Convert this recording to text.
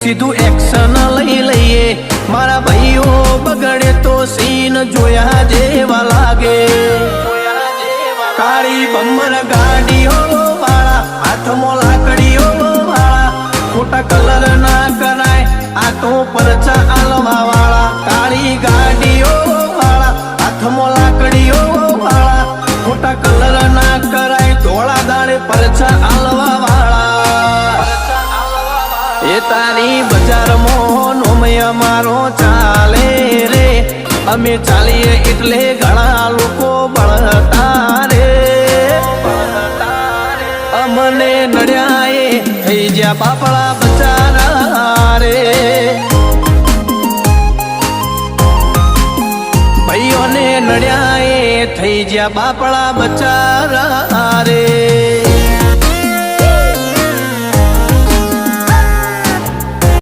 સીધું એક્શન લઈ લઈએ મારા ભાઈઓ બગડે તો સીન જોયા જેવા લાગે કાળી બમ્બર ગાડીઓ વાળા હાથમાં લાકડીઓ વાળા ખોટા કલર ના કરાય આ તો પરચા આલવા વાળા કાળી ગાડીઓ વાળા હાથમાં લાકડીઓ વાળા ખોટા કલર ના કરાય ધોળા દાડે પરચા આલવા વાળા એ તારી બજારમાં નોમય મારો ચાલે રે અમે ચાલીએ એટલે ઘણા લોકો બળતા રે અમને નડ્યા થઈ જ્યાં બાપડા બચારા રે ભાઈઓને નડ્યા થઈ જ્યાં બાપડા બચારા રે।